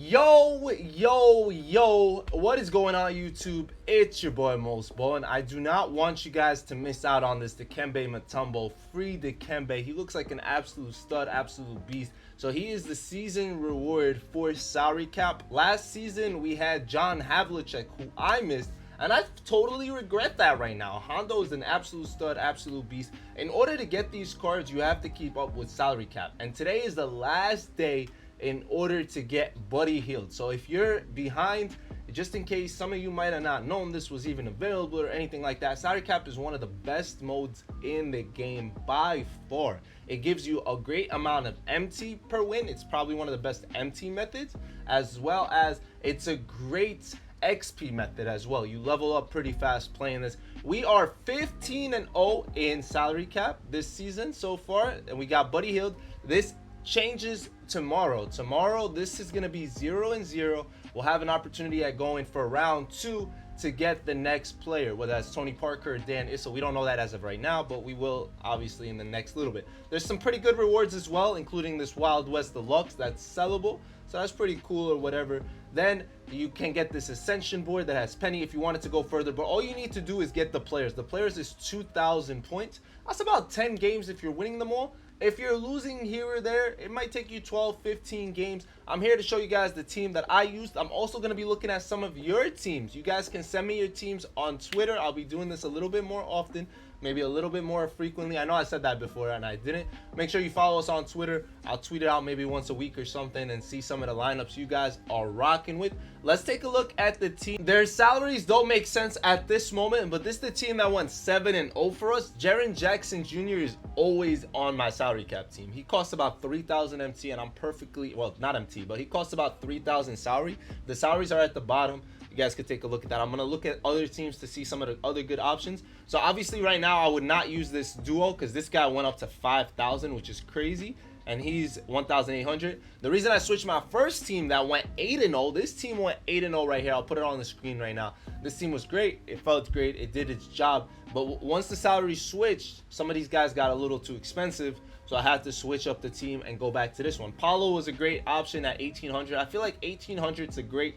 Yo, what is going on YouTube? It's your boy Mosballin. I do not want you guys to miss out on this DIKEMBE MUTOMBO, free DIKEMBE. He looks like an absolute stud, absolute beast. So he is the season reward for salary cap. Last season we had John Havlicek, who I missed, and I totally regret that right now. Hondo is an absolute stud, absolute beast. In order to get these cards, you have to keep up with salary cap, and today is the last day in order to get Buddy Hield. So if you're behind, just in case some of you might have not known this was even available or anything like that, salary cap is one of the best modes in the game by far. It gives you a great amount of MT per win. It's probably one of the best MT methods, as well as it's a great XP method as well. You level up pretty fast playing this. We are 15-0 in salary cap this season so far, and we got Buddy Hield. This changes tomorrow. This is going to be 0-0. We'll have an opportunity at going for round 2 to get the next player, whether that's Tony Parker or Dan Issa. We don't know that as of right now, but we will obviously in the next little bit. There's some pretty good rewards as well, including this Wild West Deluxe that's sellable, so that's pretty cool or whatever. Then you can get this Ascension board that has Penny if you wanted to go further, but all you need to do is get the players. The players is 2,000 points. That's about 10 games if you're winning them all. If you're losing here or there, it might take you 12, 15 games. I'm here to show you guys the team that I used. I'm also going to be looking at some of your teams. You guys can send me your teams on Twitter. I'll be doing this a little bit more often, maybe a little bit more frequently. I know I said that before and I didn't. Make sure you follow us on Twitter. I'll tweet it out maybe once a week or something and see some of the lineups you guys are rocking with. Let's take a look at the team. Their salaries don't make sense at this moment, but this is the team that went 7-0 for us. Jaren Jackson Jr. is always on my salary cap team. He costs about 3,000 MT, and I'm perfectly, well, not MT, but he costs about 3,000 salary. The salaries are at the bottom. You guys could take a look at that. I'm going to look at other teams to see some of the other good options. So obviously right now I would not use this duo because this guy went up to 5,000, which is crazy. And he's 1,800. The reason I switched my first team that went 8-0, this team went 8-0 right here. I'll put it on the screen right now. This team was great. It felt great. It did its job. But once the salary switched, some of these guys got a little too expensive. So I had to switch up the team and go back to this one. Paulo was a great option at 1,800. I feel like 1,800 is a great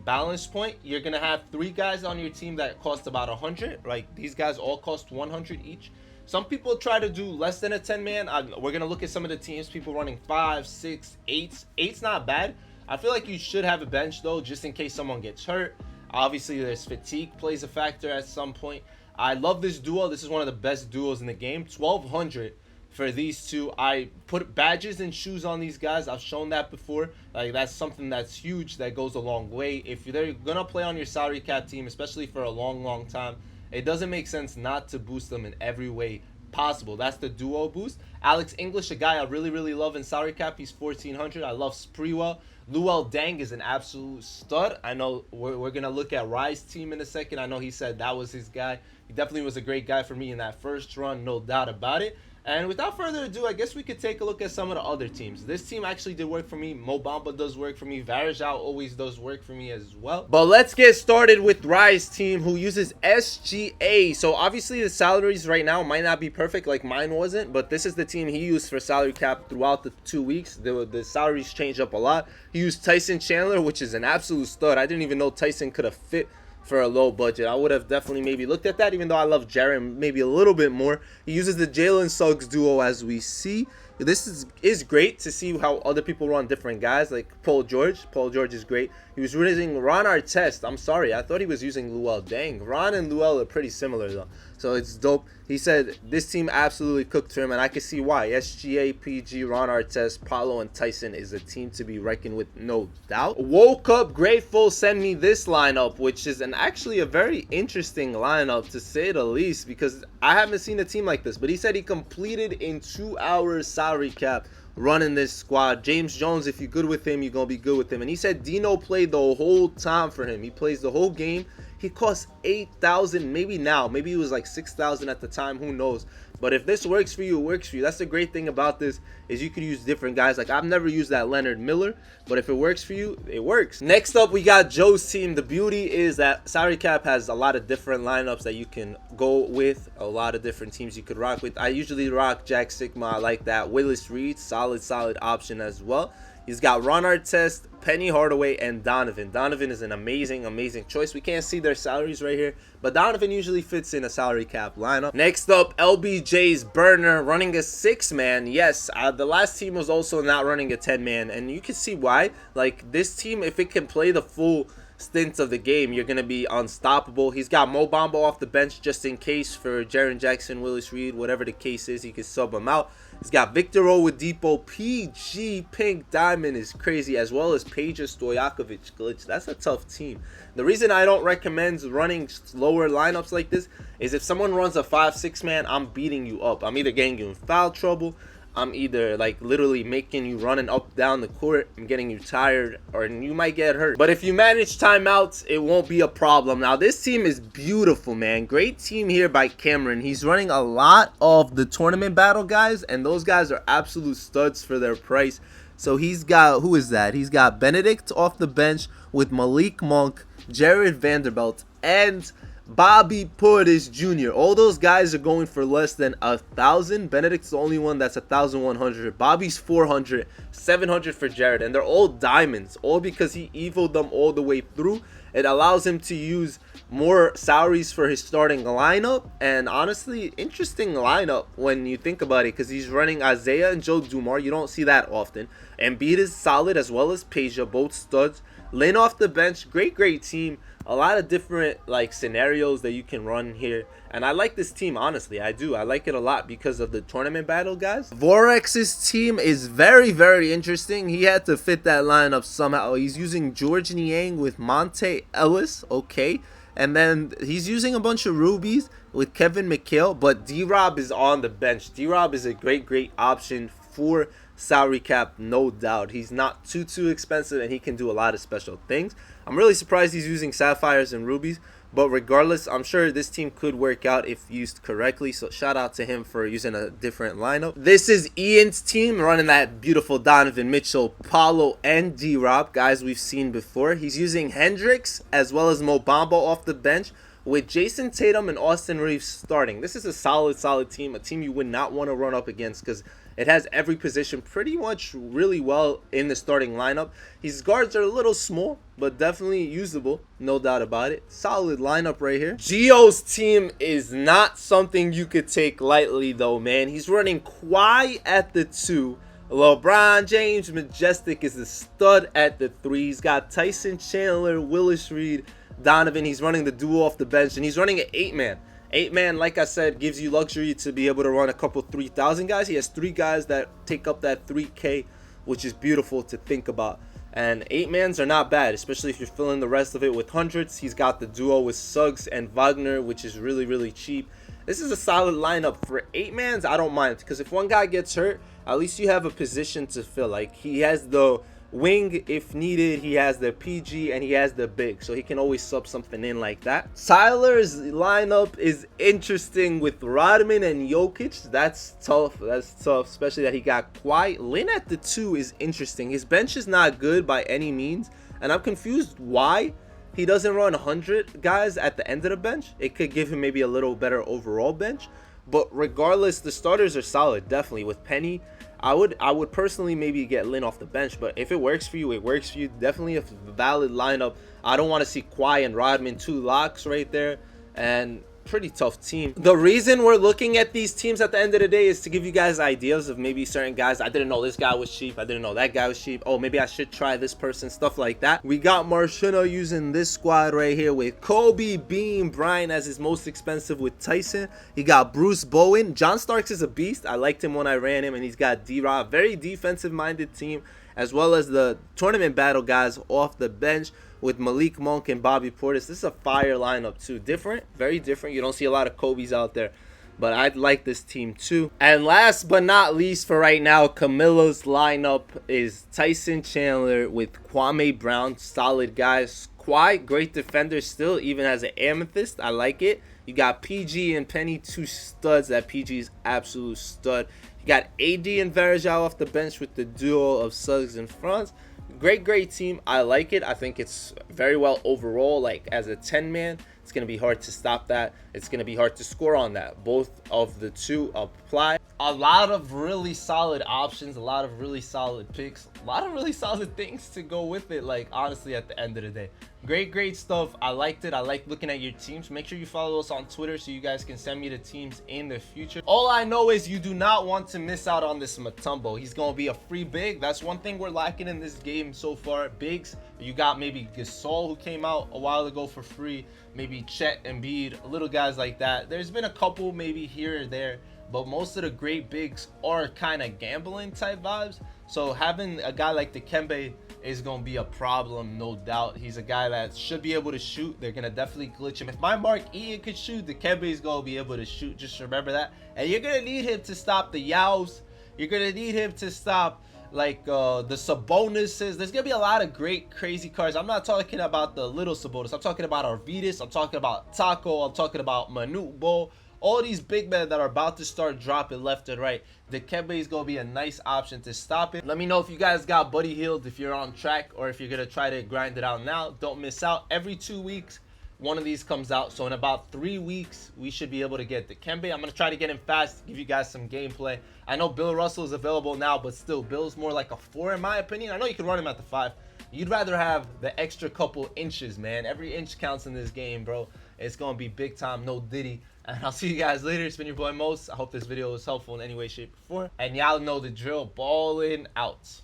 balance point. You're gonna have 3 guys on your team that cost about 100. Like these guys all cost 100 each. Some people try to do less than a 10-man. We're gonna look at some of the teams, people running 5, 6, 8s. 8's not bad. I feel like you should have a bench though, just in case someone gets hurt. Obviously there's fatigue plays a factor at some point. I love this duo. This is one of the best duos in the game. 1,200 for these two. I put badges and shoes on these guys. I've shown that before. Like that's something that's huge, that goes a long way. If they're gonna play on your salary cap team, especially for a long time, it doesn't make sense not to boost them in every way possible. That's the duo boost. Alex English, a guy I really love in salary cap. He's 1,400. I love Spreewell. Luol Deng is an absolute stud. I know we're gonna look at Rise team in a second. I know he said that was his guy. He definitely was a great guy for me in that first run, no doubt about it. And without further ado, I guess we could take a look at some of the other teams. This team actually did work for me. Mobamba does work for me. Varejao always does work for me as well. But let's get started with Rise team, who uses SGA. So obviously the salaries right now might not be perfect like mine wasn't, but this is the team he used for salary cap throughout the 2 weeks. The salaries changed up a lot. He used Tyson Chandler, which is an absolute stud. I didn't even know Tyson could have fit for a low budget. I would have definitely maybe looked at that, even though I love Jaren maybe a little bit more. He uses the Jalen Suggs duo, as we see. This is great to see how other people run different guys, like Paul George. Paul George is great. He was using Ron Artest. I'm sorry, I thought he was using Luol Deng. Ron and Luol are pretty similar though, so it's dope. He said this team absolutely cooked for him, and I can see why. SGA, PG, Ron Artest, Paulo, and Tyson is a team to be reckoned with, no doubt. Woke Up Grateful sent me this lineup, which is actually a very interesting lineup to say the least, because I haven't seen a team like this. But he said he completed in 2 hours salary cap running this squad. James Jones, if you're good with him, you're gonna be good with him. And he said Dino played the whole time for him. He plays the whole game. He costs 8,000, maybe now, maybe it was like 6,000 at the time, who knows. But if this works for you, it works for you. That's the great thing about this, is you could use different guys. Like I've never used that Leonard Miller, but if it works for you, it works. Next up, we got Gios Team. The beauty is that salary cap has a lot of different lineups that you can go with, a lot of different teams you could rock with. I usually rock Jack Sigma. I like that. Willis Reed, solid option as well. He's got Ron Artest, Penny Hardaway, and Donovan. Donovan is an amazing choice. We can't see their salaries right here, but Donovan usually fits in a salary cap lineup. Next up, LBJs Burner running a 6-man. Yes, the last team was also not running a 10-man, and you can see why. Like, this team, if it can play the full stints of the game, you're gonna be unstoppable. He's got Mosballin off the bench just in case for Jaren Jackson, Willis Reed, whatever the case is, he can sub him out. He's got Victor Oladipo, PG Pink Diamond is crazy, as well as Peja Stojakovic glitch. That's a tough team. The reason I don't recommend running slower lineups like this is if someone runs a 5-6 man, I'm beating you up. I'm either getting you in foul trouble, I'm either like literally making you running up down the court, I'm getting you tired, or you might get hurt. But if you manage timeouts, it won't be a problem. Now this team is beautiful, man. Great team here by Cameron. He's running a lot of the tournament battle guys, and those guys are absolute studs for their price. So he's got, who is that? He's got Benedict off the bench with Malik Monk, Jared Vanderbilt, and Bobby Portis Jr. All those guys are going for less than 1,000. Benedict's the only one that's 1,100. Bobby's 400, 700 for Jared, and they're all diamonds, all because he evoed them all the way through. It allows him to use more salaries for his starting lineup, and honestly, interesting lineup when you think about it, because he's running Isaiah and Joe Dumars. You don't see that often. Embiid is solid, as well as Peja, both studs. Lin off the bench, great team. A lot of different like scenarios that you can run here, and I like this team, honestly. I do. I like it a lot because of the tournament battle guys. VXs Team is very interesting. He had to fit that lineup somehow. He's using George Niang with Monte Ellis, okay, and then he's using a bunch of rubies with Kevin McHale, but D-Rob is on the bench. D-Rob is a great option for salary cap, no doubt. He's not too expensive, and he can do a lot of special things. I'm really surprised he's using sapphires and rubies, but regardless, I'm sure this team could work out if used correctly. So shout out to him for using a different lineup. This is Ian's team running that beautiful Donovan Mitchell, Paulo, and D-Rob, guys we've seen before. He's using Hendricks as well as Mosballin off the bench, with Jason Tatum and Austin Reeves starting. This is a solid team, a team you would not want to run up against because it has every position pretty much really well in the starting lineup. His guards are a little small, but definitely usable, no doubt about it. Solid lineup right here. Gios Team is not something you could take lightly though, man. He's running Kawhi at the 2. LeBron James Majestic is a stud at the 3. He's got Tyson, Chandler, Willis Reed, Donovan. He's running the duo off the bench, and he's running an 8-man. 8-man, like I said, gives you luxury to be able to run a couple 3,000 guys. He has 3 guys that take up that 3K, which is beautiful to think about. And 8-mans are not bad, especially if you're filling the rest of it with hundreds. He's got the duo with Suggs and Wagner, which is really cheap. This is a solid lineup for 8-mans. I don't mind, because if one guy gets hurt, at least you have a position to fill. Like, he has the wing if needed, he has the PG, and he has the big, so he can always sub something in like that. Tyler's lineup is interesting with Rodman and Jokic. That's tough, especially that he got Kawhi. Lin at the 2 is interesting. His bench is not good by any means, and I'm confused why he doesn't run 100 guys at the end of the bench. It could give him maybe a little better overall bench, but regardless, the starters are solid, definitely. With Penny, I would personally maybe get Lin off the bench, but if it works for you, it works for you. Definitely a valid lineup. I don't want to see Kawhi and Rodman 2 locks right there, and pretty tough team. The reason we're looking at these teams at the end of the day is to give you guys ideas of maybe certain guys. I didn't know this guy was cheap. I didn't know that guy was cheap. Oh, maybe I should try this person, stuff like that. We got Marshino using this squad right here with Kobe, Bean, Bryant as his most expensive with Tyson. He got Bruce Bowen. John Starks is a beast. I liked him when I ran him, and he's got D-Rob. Very defensive-minded team, as well as the tournament battle guys off the bench with Malik Monk and Bobby Portis. This is a fire lineup too. Different, very different. You don't see a lot of Kobe's out there, but I like this team too. And last but not least for right now, Camilla's lineup is Tyson Chandler with Kwame Brown. Solid guys. Kawhi, great defender still, even as an amethyst. I like it. You got PG and Penny, 2 studs. That PG is absolute stud. You got AD and Varejao off the bench with the duo of Suggs and Franz. Great team. I like it. I think it's very well overall. Like, as a 10-man, It's going to be hard to stop that. It's going to be hard to score on that. Both of the two apply. A lot of really solid options, a lot of really solid picks, a lot of really solid things to go with it, like, honestly, at the end of the day. Great stuff. I liked it. I like looking at your teams. Make sure you follow us on Twitter so you guys can send me the teams in the future. All I know is you do not want to miss out on this MUTOMBO. He's going to be a free big. That's one thing we're lacking in this game so far. Bigs, you got maybe Gasol, who came out a while ago for free, maybe Chet, Embiid, little guys like that. There's been a couple maybe here or there, but most of the great bigs are kind of gambling type vibes. So having a guy like DIKEMBE is going to be a problem, no doubt. He's a guy that should be able to shoot. They're going to definitely glitch him. If my Mark Ian could shoot, DIKEMBE is going to be able to shoot. Just remember that. And you're going to need him to stop the Yaos. You're going to need him to stop, like, the Sabonuses. There's going to be a lot of great, crazy cards. I'm not talking about the little Sabonis. I'm talking about Arvidas. I'm talking about Taco. I'm talking about MUTOMBO. All these big men that are about to start dropping left and right. DIKEMBE is going to be a nice option to stop it. Let me know if you guys got Buddy healed, if you're on track, or if you're going to try to grind it out now. Don't miss out. Every 2 weeks, one of these comes out. So in about 3 weeks, we should be able to get DIKEMBE. I'm going to try to get him fast, give you guys some gameplay. I know Bill Russell is available now, but still, Bill's more like a 4 in my opinion. I know you can run him at the 5. You'd rather have the extra couple inches, man. Every inch counts in this game, bro. It's going to be big time, no Diddy. And I'll see you guys later. It's been your boy Mos. I hope this video was helpful in any way, shape, or form. And y'all know the drill. Ballin' out.